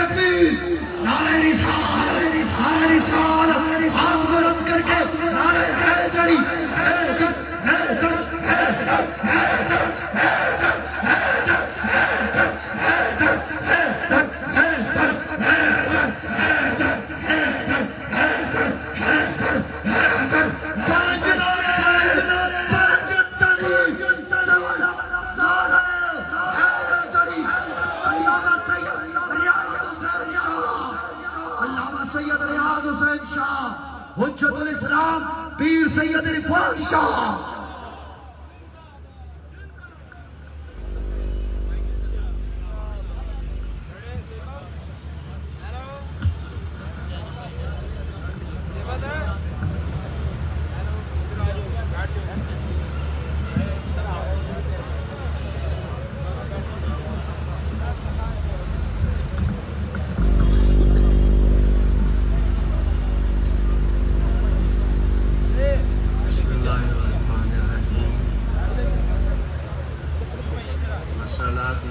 تکبیر، نعرہ رسالت، نعرہ رسالت، ہاتھ بلند کر کے نعرہ حیدری، حیدر، حیدر، حیدر، حیدر، حیدر، حیدر، حیدر، حیدر، حیدر، حیدر، حیدر، حیدر، حیدر، حیدر، حیدر، حیدر، پانچ نعرے، پانچ تنی، سوالہ، سالہ، حیدری، علامہ سید ریاض حسین شاہ، علامہ سید ریاض حسین شاہ، حجت الاسلام پیر سید عرفان شاہ.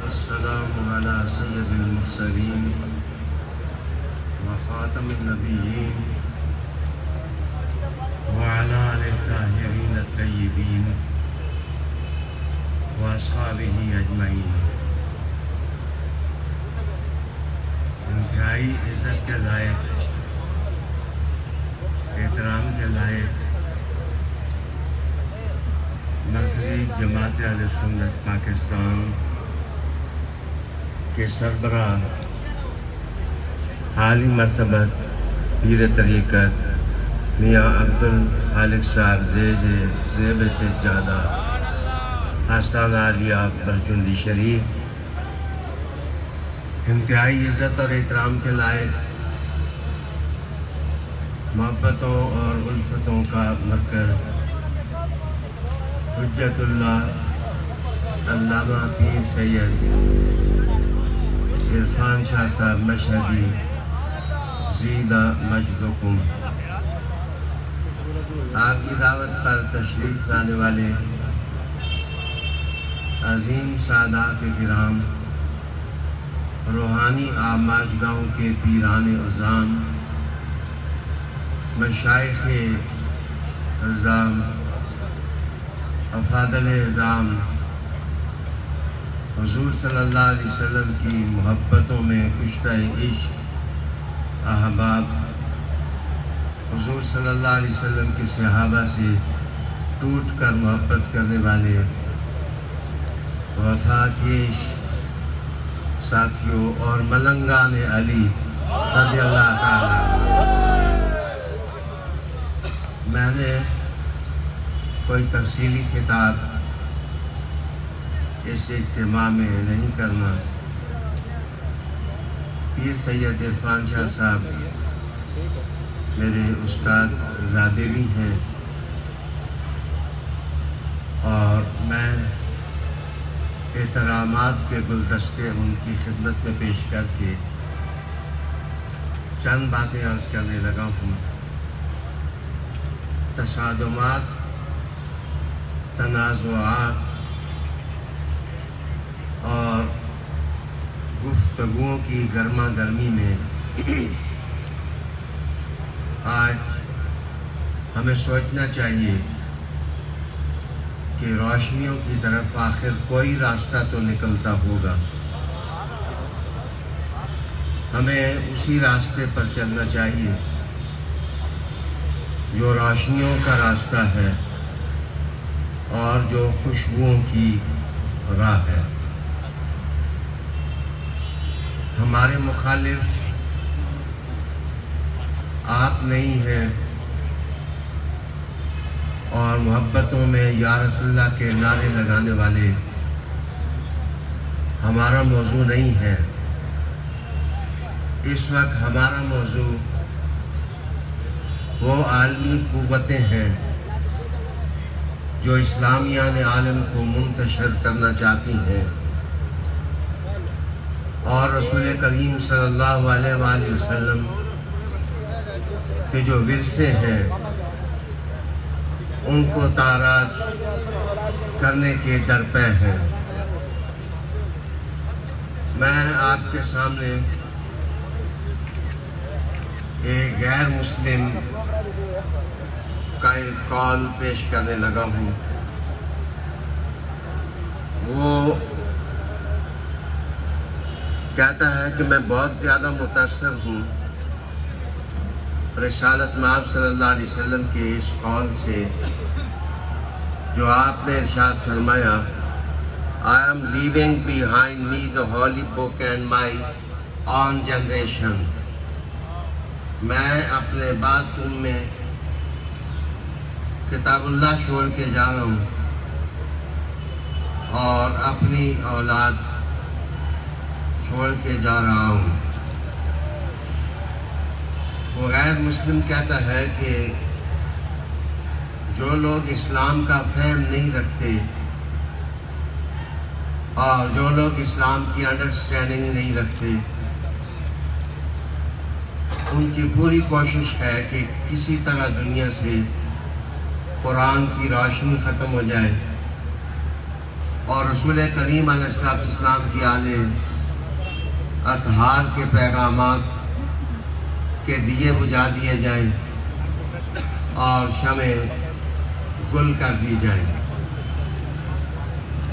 والسلام على سید المرسلین وخاتم النبیین وعلى آلہ الطاہرین الطیبین واصحابہ اجمعین. انتہائی عزت کے لائق، احترام کے لائق مرکزی جماعت اہل سنت پاکستان کے سربراہ حالی مرتبہ پیر طریقت میاں عبدالخالق صاحب زیب سجادہ آستانہ عالیہ برجندی شریف، انتہائی عزت اور احترام کے لائق محبتوں اور الفتوں کا مرکز حجت اللہ علامہ پیر سید عرفان شاہ صاحب مشہدی زیدہ مجدکم. آپ کی دعوت پر تشریف لانے والے عظیم سادات کرام، روحانی آماج گاؤں کے پیران عظام، مشائخ عظام، افاضل اعظام، حضور صلی اللہ علیہ وسلم کی محبتوں میں کشتہ عشق احباب، حضور صلی اللہ علیہ وسلم کے صحابہ سے ٹوٹ کر محبت کرنے والے وفاکیش ساتھیوں اور ملنگان علی رضی اللہ تعالیٰ. میں نے کوئی تفصیلی خطاب اس اجتماع میں نہیں کرنا. پیر سید عرفان شاہ صاحب میرے استاد زادے بھی ہیں اور میں احترامات کے گلدستے ان کی خدمت میں پیش کر کے چند باتیں عرض کرنے لگا ہوں. تصادمات، تنازعات اور گفتگوؤں کی گرما گرمی میں آج ہمیں سوچنا چاہیے کہ روشنیوں کی طرف آخر کوئی راستہ تو نکلتا ہوگا. ہمیں اسی راستے پر چلنا چاہیے جو روشنیوں کا راستہ ہے اور جو خوشبوؤں کی راہ ہے. ہمارے مخالف آپ نہیں ہیں اور محبتوں میں یا رسول اللہ کے نعرے لگانے والے ہمارا موضوع نہیں ہے. اس وقت ہمارا موضوع وہ عالمی قوتیں ہیں جو اسلامیان عالم کو منتشر کرنا چاہتی ہیں اور رسول کریم صلی اللہ علیہ وآلہ وسلم کے جو ورثے ہیں ان کو تاراج کرنے کے درپے ہیں. میں آپ کے سامنے ایک غیر مسلم کا ایک کال پیش کرنے لگا ہوں. وہ کہتا ہے کہ میں بہت زیادہ متاثر ہوں رسالت مآب صلی اللہ علیہ وسلم کے اس قول سے جو آپ نے ارشاد فرمایا I am leaving behind me the holy book and my own generation. میں اپنے بعد تم میں کتاب اللہ چھوڑ کے جا رہا ہوں اور اپنی اولاد چھوڑ کے جا رہا ہوں. وہ غیر مسلم کہتا ہے کہ جو لوگ اسلام کا فہم نہیں رکھتے اور جو لوگ اسلام کی انڈرسٹینڈنگ نہیں رکھتے ان کی پوری کوشش ہے کہ کسی طرح دنیا سے قرآن کی روشنی ختم ہو جائے اور رسول کریم علیہ السلام کی آل اطہار کے پیغامات کے دیے بجھا دیے جائیں اور شمع گل کر دی جائیں.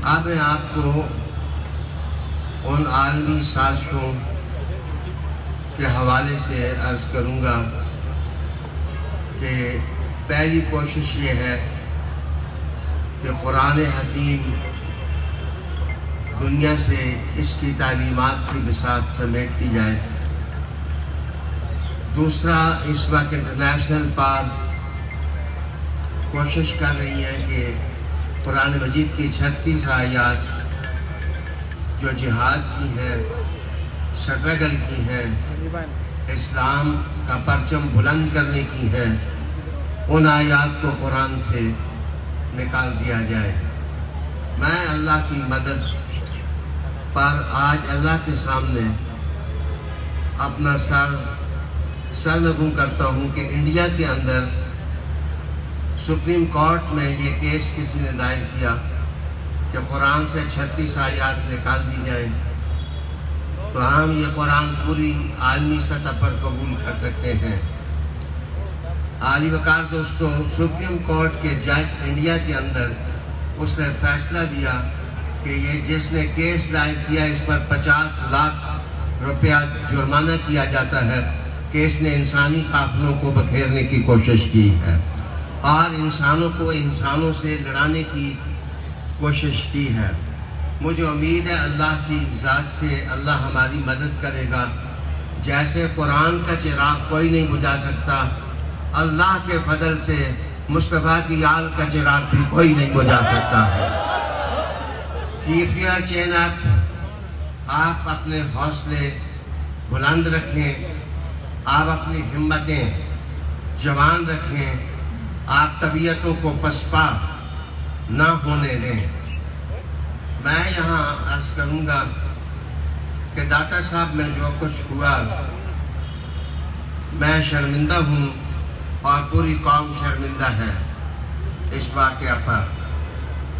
اب میں آپ کو ان عالمی سازشوں کے حوالے سے عرض کروں گا کہ پہلی کوشش یہ ہے کہ قرآن حکیم دنیا سے اس کی تعلیمات کی بساط سمیٹ دی جائے. دوسرا، اس وقت انٹرنیشنل پاور کوشش کر رہی ہیں کہ قرآن مجید کی 36 آیات جو جہاد کی ہیں، سٹرگل کی ہیں، اسلام کا پرچم بلند کرنے کی ہیں، ان آیات کو قرآن سے نکال دیا جائے. میں اللہ کی مدد پر آج اللہ کے سامنے اپنا سرنگوں کرتا ہوں کہ انڈیا کے اندر سپریم کورٹ میں یہ کیس کسی نے دائر کیا کہ قرآن سے 36 آیات نکال دی جائیں تو ہم یہ قرآن پوری عالمی سطح پر قبول کر سکتے ہیں. عالی وقار دوستو، سپریم کورٹ کے جج انڈیا کے اندر اس نے فیصلہ دیا کہ یہ جس نے کیس دائر کیا اس پر 50 لاکھ روپیہ جرمانہ کیا جاتا ہے کہ اس نے انسانی قافلوں کو بکھیرنے کی کوشش کی ہے اور انسانوں کو انسانوں سے لڑانے کی کوشش کی ہے. مجھے امید ہے اللہ کی ذات سے اللہ ہماری مدد کرے گا. جیسے قرآن کا چراغ کوئی نہیں بجھا سکتا، اللہ کے فضل سے مصطفیٰ کی آل کا چراغ بھی کوئی نہیں بجھا سکتا ہے. کیپ یور چین اپ. آپ اپنے حوصلے بلند رکھیں، آپ اپنی ہمتیں جوان رکھیں، آپ طبیعتوں کو پسپا نہ ہونے دیں. میں یہاں عرض کروں گا کہ داتا صاحب میں جو کچھ ہوا میں شرمندہ ہوں اور پوری قوم شرمندہ ہے اس واقعہ پر،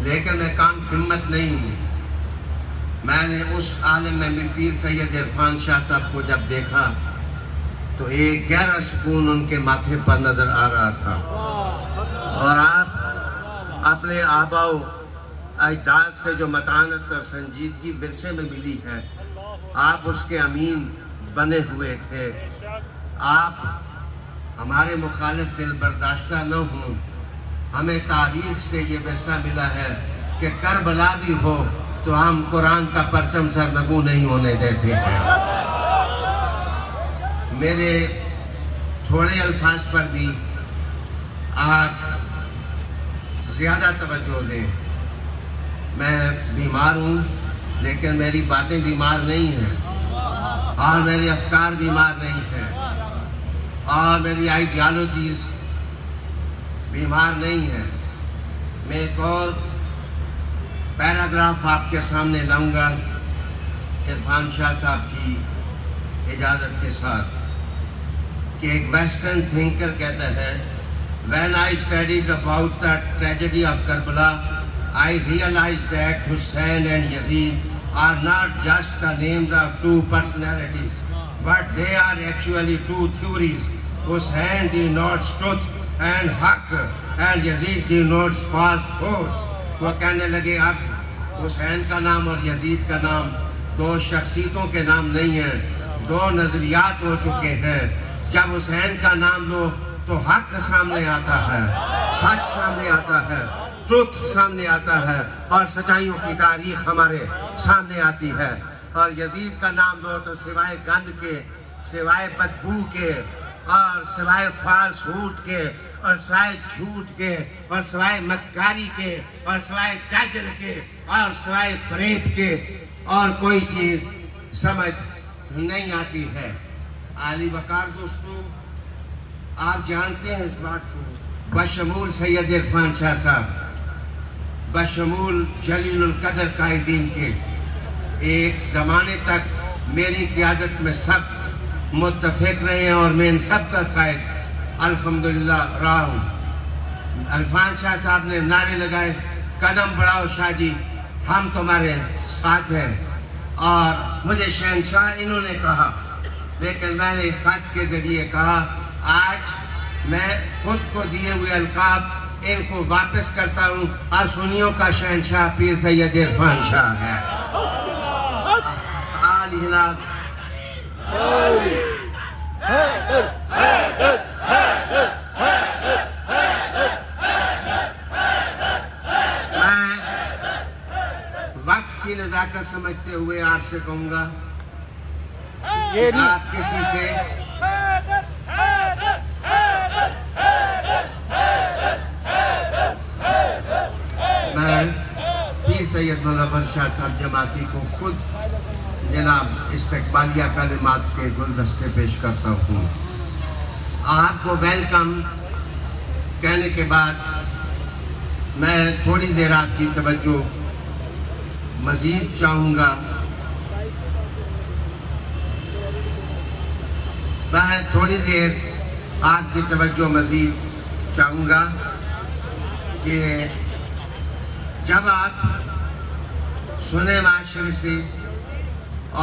لیکن میں کام ہمت نہیں ہوں. میں نے اس عالم میں پیر سید عرفان شاہ صاحب کو جب دیکھا تو ایک گہرا سکون ان کے ماتھے پر نظر آ رہا تھا. اور آپ اپنے آباء و اجداد سے جو متانت اور سنجیدگی ورثے میں ملی ہے، آپ اس کے امین بنے ہوئے تھے. آپ ہمارے مخالف دل برداشتہ نہ ہوں. ہمیں تاریخ سے یہ ورثہ ملا ہے کہ کربلا بھی ہو تو ہم قرآن کا پرچم سرنگوں نہیں ہونے دیتے ہیں. میرے تھوڑے الفاظ پر بھی آپ زیادہ توجہ دیں. میں بیمار ہوں لیکن میری باتیں بیمار نہیں ہیں اور میرے افکار بیمار نہیں ہیں اور میری آئیڈیالوجیز بیمار نہیں ہیں. میں ایک اور پیراگراف آپ کے سامنے لاؤں گا عرفان شاہ صاحب کی اجازت کے ساتھ کہ ایک ویسٹرن تھنکر کہتا ہے When I studied about the tragedy of Karbala, I realized that Hussein and Yazid are not just the names of two personalities, but they are actually two theories Hussein denotes truth and haq and Yazid denotes falsehood. وہ کہنے لگے اب حسین کا نام اور یزید کا نام دو شخصیتوں کے نام نہیں ہیں، دو نظریات ہو چکے ہیں. جب حسین کا نام لو تو حق سامنے آتا ہے، سچ سامنے آتا ہے، ٹروتھ سامنے آتا ہے اور سچائیوں کی تاریخ ہمارے سامنے آتی ہے. اور یزید کا نام لو تو سوائے گند کے، سوائے بدبو کے اور سوائے فالسہوڈ کے اور سوائے جھوٹ کے اور سوائے مکاری کے اور سوائے تاجر کے اور سوائے فریب کے اور کوئی چیز سمجھ نہیں آتی ہے. عالی وقار دوستو، آپ جانتے ہیں اس بات کو، بشمول سید عرفان شاہ صاحب، بشمول جلیل القدر قائدین کے، ایک زمانے تک میری قیادت میں سب متفق رہے ہیں اور میں ان سب کا قائد الحمدللہ رہا ہوں. عرفان شاہ صاحب نے نعرے لگائے، قدم بڑھاؤ شاہ جی، ہم تمہارے ساتھ ہیں. اور مجھے شہنشاہ انہوں نے کہا، لیکن میں نے خط کے ذریعے کہا آج میں خود کو دیے ہوئے القاب ان کو واپس کرتا ہوں. اور سنیوں کا شہنشاہ پیر سید عرفان شاہ ہے. عالی جناب میں وقت کی نزاکت سمجھتے ہوئے آپ سے کہوں گا، آپ کسی سے میں پیر سید منور شاہ صاحب جماعتی کو خود جناب استقبالیہ کلمات کے گلدستے پیش کرتا ہوں. آپ کو ویلکم کہنے کے بعد میں تھوڑی دیر آپ کی توجہ مزید چاہوں گا. میں تھوڑی دیر آپ کی توجہ مزید چاہوں گا کہ جب آپ سنے معاشرے سے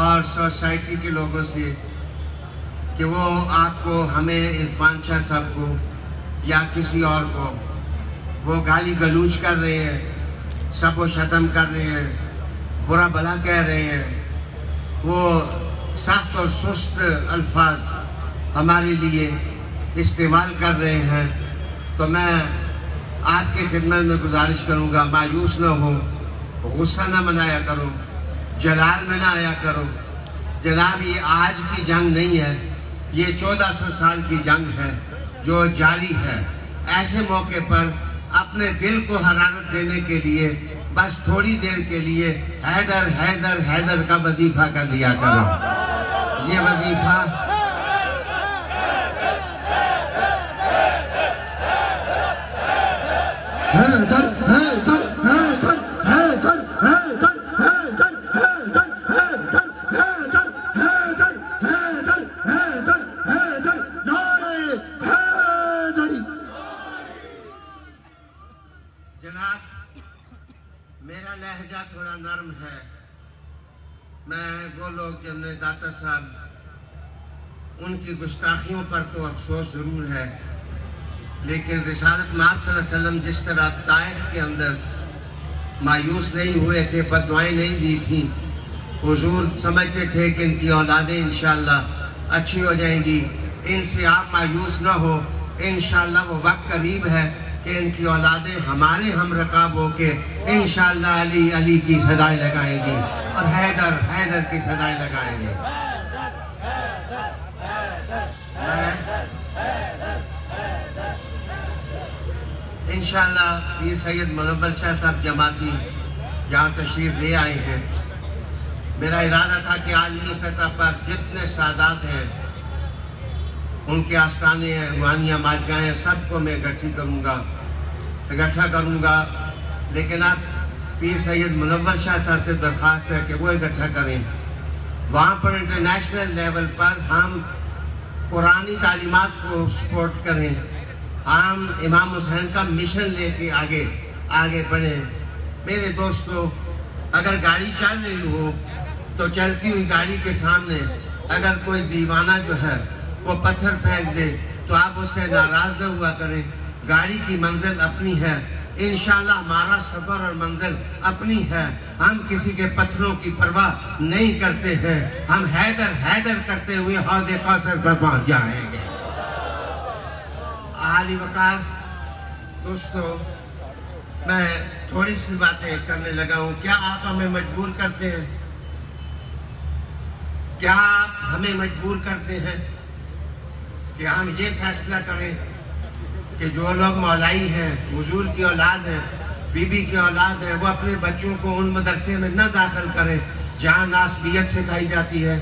اور سوسائٹی کے لوگوں سے کہ وہ آپ کو، ہمیں عرفان شاہ صاحب کو یا کسی اور کو وہ گالی گلوچ کر رہے ہیں، سب و شتم کر رہے ہیں، برا بھلا کہہ رہے ہیں، وہ سخت اور سست الفاظ ہمارے لیے استعمال کر رہے ہیں، تو میں آپ کی خدمت میں گزارش کروں گا مایوس نہ ہو، غصہ نہ منایا کرو، جلال میں نہ آیا کرو. جناب یہ آج کی جنگ نہیں ہے، یہ 1400 سال کی جنگ ہے جو جاری ہے. ایسے موقع پر اپنے دل کو حرارت دینے کے لیے بس تھوڑی دیر کے لیے حیدر حیدر حیدر کا وظیفہ کر لیا کرو. یہ وظیفہ حیدر حیدر حیدر حیدر حیدر حیدر حیدر حیدر حیدر حیدر حیدر حیدر حیدر نعرہ حیدری. جناب میرا لہجہ تھوڑا نرم ہے. میں وہ لوگ جن نے داتا صاحب ان کی گستاخیوں پر تو افسوس ضرور ہے، لیکن رسالت مآب صلی اللہ علیہ وسلم جس طرح طائف کے اندر مایوس نہیں ہوئے تھے، بددعائیں نہیں دی تھیں، حضور سمجھتے تھے کہ ان کی اولادیں انشاءاللہ اچھی ہو جائیں گی. ان سے آپ مایوس نہ ہو، انشاءاللہ وہ وقت قریب ہے کہ ان کی اولادیں ہمارے ہم رکاب ہو کے انشاءاللہ علی علی کی صدائیں لگائیں گی اور حیدر حیدر کی صدائیں لگائیں گے. انشاءاللہ پیر سید منور شاہ صاحب جماعتی جہاں تشریف لے آئے ہیں، میرا ارادہ تھا کہ عالمی سطح پر جتنے سادات ہیں، ان کے آستانے ہیں، روحانیہ ماجگاہیں ہیں، سب کو میں اکٹھا کروں گا. لیکن اب پیر سید منور شاہ صاحب سے درخواست ہے کہ وہ اکٹھا کریں. وہاں پر انٹرنیشنل لیول پر ہم قرآنی تعلیمات کو سپورٹ کریں، ہم امام حسین کا مشن لے کے آگے بڑھیں. میرے دوستو، اگر گاڑی چل رہی ہو تو چلتی ہوئی گاڑی کے سامنے اگر کوئی دیوانہ جو ہے وہ پتھر پھینک دے تو تو آپ اس سے ناراض نہ ہوا کریں. گاڑی کی منزل اپنی ہے, انشاءاللہ ہمارا سفر اور منزل اپنی ہے. ہم کسی کے پتھروں کی پرواہ نہیں کرتے ہیں. ہم حیدر حیدر کرتے ہوئے حوض کوثر پر پہنچ جائیں گے. اعلی وقار دوستو, میں تھوڑی سی باتیں کرنے لگا ہوں. کیا آپ ہمیں مجبور کرتے ہیں؟ کیا آپ ہمیں مجبور کرتے ہیں کہ ہم یہ فیصلہ کریں کہ جو لوگ مولائی ہیں, حضور کی اولاد ہیں, بی بی کی اولاد ہیں, وہ اپنے بچوں کو ان مدرسے میں نہ داخل کریں جہاں ناسبیت سکھائی جاتی ہے؟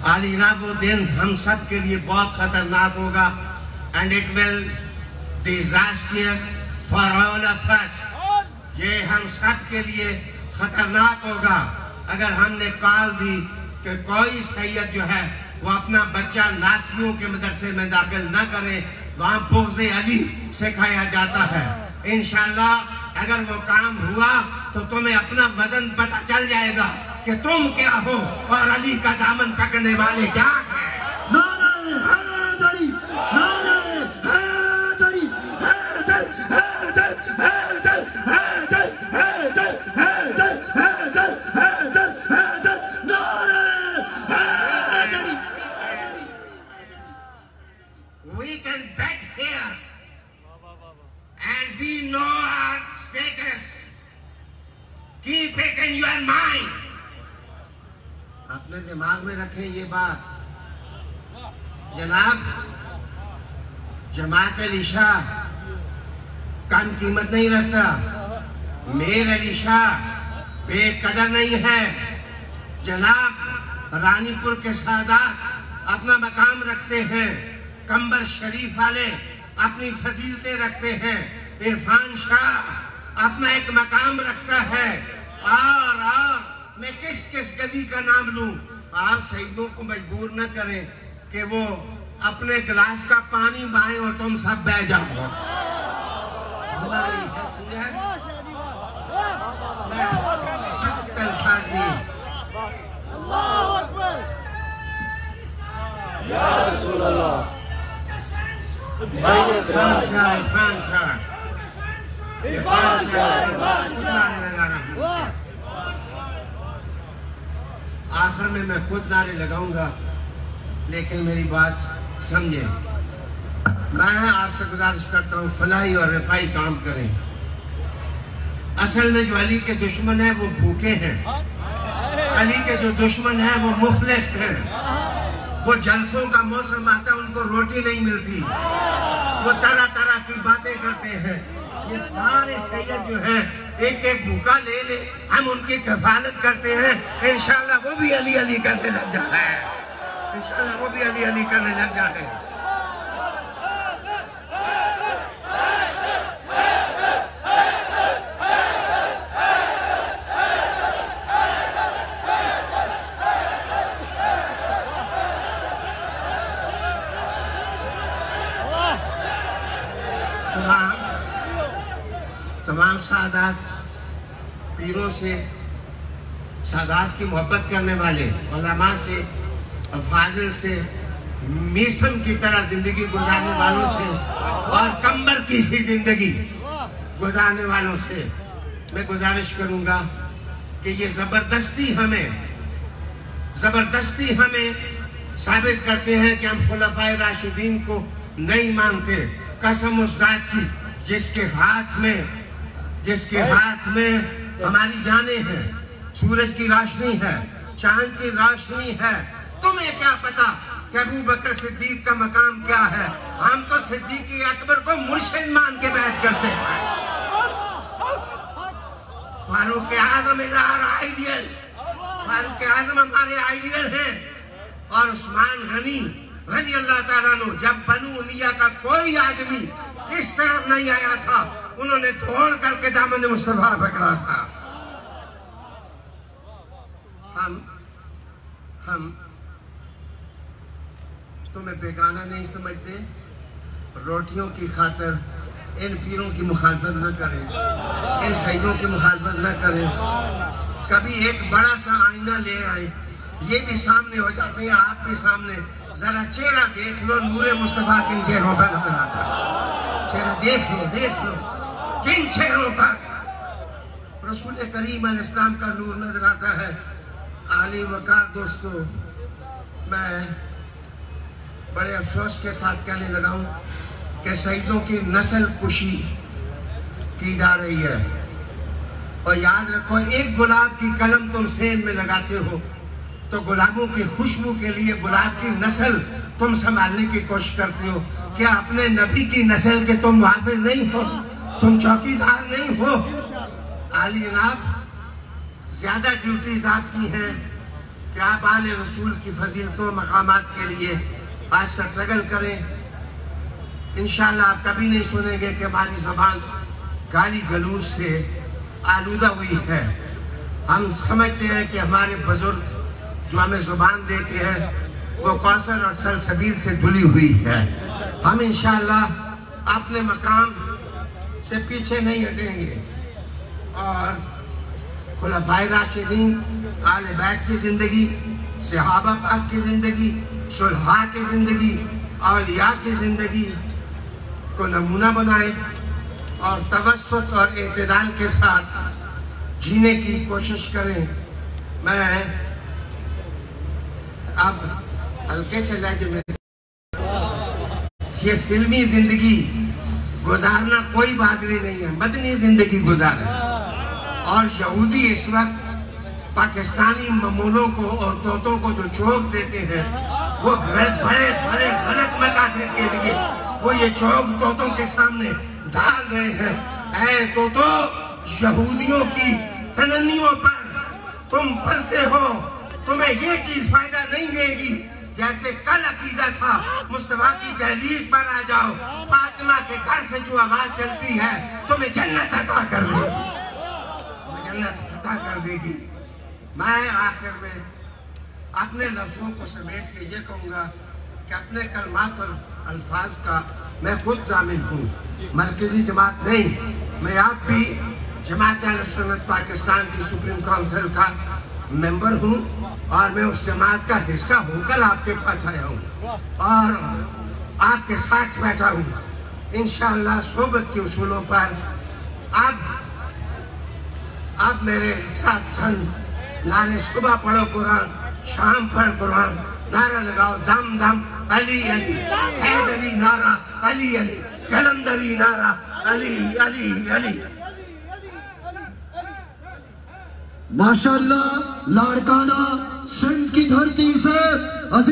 عالی جناب, وہ دن ہم سب کے لیے بہت خطرناک ہوگا. and it will disaster for all of us. یہ ہم سب کے لیے خطرناک ہوگا اگر ہم نے کال دی کہ کوئی سید جو ہے وہ اپنا بچہ ناسبیوں کے مدرسے میں داخل نہ کرے, وہاں بغض علی سکھایا جاتا ہے. انشاءاللہ اگر وہ کام ہوا تو تمہیں اپنا وزن پتہ چل جائے گا کہ تم کیا ہو اور علی کا دامن پکڑنے والے کیا ہیں. نعرہ حیدری, نعرہ حیدری, حیدر حیدر حیدر حیدر حیدر حیدر حیدر حیدر حیدر, نعرہ حیدری. We can bet here and we know our status. Keep it in your mind. اپنے دماغ میں رکھیں یہ بات. جناب, جماعت علی شاہ کم قیمت نہیں رکھتا. میر علی شاہ بے قدر نہیں ہے. جناب, رانی پور کے سادات اپنا مقام رکھتے ہیں. کمبر شریف والے اپنی فضیلتیں رکھتے ہیں. عرفان شاہ اپنا ایک مقام رکھتا ہے. اور میں کس گدی کا نام لوں؟ آپ شہیدوں کو مجبور نہ کریں کہ وہ اپنے گلاس کا پانی بائیں اور تم سب بہ جاؤ. ہماری حیثیت میں سخت الفاظ بھی. اللہ اکبر یا رسول اللہ. عرفان شاہ آخر میں خود نعرے لگاؤں گا, لیکن میری بات سمجھیں. میں آپ سے گزارش کرتا ہوں فلاحی اور رفائی کام کریں. اصل میں جو علی کے دشمن ہیں وہ بھوکے ہیں. علی کے جو دشمن ہیں وہ مفلس ہیں. وہ جلسوں کا موسم آتا ہے ان کو روٹی نہیں ملتی. وہ طرح طرح کی باتیں کرتے ہیں. یہ سارے سید جو ہیں ایک ایک بھوکا لے لے, ہم ان کی کفالت کرتے ہیں. انشاءاللہ وہ بھی علی علی کرنے لگ جائے. انشاءاللہ وہ بھی علی علی کرنے لگ جائے. تمام سادات پیروں سے, سادات کی محبت کرنے والے علماء سے, افاضل سے, میسم کی طرح زندگی گزارنے والوں سے اور کمبر کی سی زندگی گزارنے والوں سے میں گزارش کروں گا کہ یہ زبردستی ہمیں ثابت کرتے ہیں کہ ہم خلفائے راشدین کو نہیں مانتے. قسم اس ذات کی جس کے ہاتھ میں ہماری جانیں ہیں. سورج کی روشنی ہے, چاند کی روشنی ہے. تمہیں کیا پتا کہ ابو بکر صدیق کا مقام کیا ہے؟ ہم تو صدیق اکبر کو مرشد مان کے بیعت کرتے ہیں. فاروق اعظم از آور آئیڈیل. فاروق اعظم ہمارے آئیڈیل ہیں. اور عثمان غنی رضی اللہ تعالیٰ عنہ, جب بنو امیہ کا کوئی آدمی اس طرف نہیں آیا تھا, انہوں نے دوڑ کر کے دامن مصطفیٰ پکڑا تھا. ہم تمہیں بیگانہ نہیں سمجھتے. روٹیوں کی خاطر ان پیروں کی مخالفت نہ کریں, ان شہیدوں کی مخالفت نہ کریں. کبھی ایک بڑا سا آئینہ لے آئے, یہ بھی سامنے ہو جاتے ہیں، آپ بھی سامنے، ذرا چہرہ دیکھ لو، نور مصطفیٰ کن چہروں پر نظر آتا ہے؟ چہرہ دیکھ لو کن چہروں پر رسول کریم علیہ السلام کا نور نظر آتا ہے۔ عالی وقار دوستو، میں بڑے افسوس کے ساتھ کہنے لگا ہوں کہ سیدوں کی نسل کشی کی جا رہی ہے، اور یاد رکھو ایک گلاب کی قلم تم سین میں لگاتے ہو تو گلابوں کی خوشبو کے لیے گلاب کی نسل تم سنبھالنے کی کوشش کرتے ہو۔ کیا اپنے نبی کی نسل کے تم محافظ نہیں ہو؟ تم چوکیدار نہیں ہو؟ عالی جناب زیادہ ڈیوٹیز آپ کی ہیں کہ آپ آل رسول کی فضیلتوں مقامات کے لیے آج سٹرگل کریں۔ انشاءاللہ آپ کبھی نہیں سنیں گے کہ ہماری زبان گالی گلوچ سے آلودہ ہوئی ہے۔ ہم سمجھتے ہیں کہ ہمارے بزرگ جو ہمیں زبان دیتے ہیں وہ کوثر اور سلسبیل سے دھلی ہوئی ہے۔ ہم انشاءاللہ اپنے مقام سے پیچھے نہیں ہٹیں گے، اور خلفائے راشدین، آل بیت کی زندگی، صحابہ پاک کی زندگی، صلحاء کی زندگی، اولیاء کی زندگی کو نمونہ بنائیں اور توسط اور اعتدال کے ساتھ جینے کی کوشش کریں۔ میں اب ہلکے سے لہجے میں، یہ فلمی زندگی گزارنا کوئی بہادری نہیں ہے، مدنی زندگی گزاریں۔ اور یہودی اس وقت پاکستانی ممولوں کو اور طوطوں کو جو چوک دیتے ہیں، وہ بڑے بڑے غلط مقاصد کے لیے وہ یہ چوک طوطوں کے سامنے ڈال رہے ہیں۔ اے طوطو، یہودیوں کی تننیوں پر تم پلتے ہو، تمہیں یہ چیز فائدہ نہیں دے گی جیسے کل عقیدہ تھا مصطفیٰ کی دہلیز پر آ جاؤ، فاطمہ کے گھر سے جو آواز چلتی ہے تمہیں جنت عطا کر دے گی، جنت عطا کر دے گی۔ میں آخر میں اپنے لفظوں کو سمیٹ کے یہ کہوں گا کہ اپنے کلمات اور الفاظ کا میں خود ضامن ہوں، مرکزی جماعت نہیں، میں آپ بھی جماعت اہل سنت پاکستان کی سپریم کونسل کا ممبر ہوں، اور میں اس جماعت کا حصہ ہو کر آپ کے پاس آیا ہوں اور آپ کے ساتھ بیٹھا ہوں۔ انشاءاللہ صحبت کے اصولوں پر اب میرے ساتھ سن نعرے صبح پڑھو قرآن، شام پڑھ قرآن، نعرہ لگاؤ دم دم علی علی، حیدری نعرہ علی علی، کلندری نعرہ علی علی علی۔ ماشاءاللہ لاڑکانہ سندھ کی دھرتی سے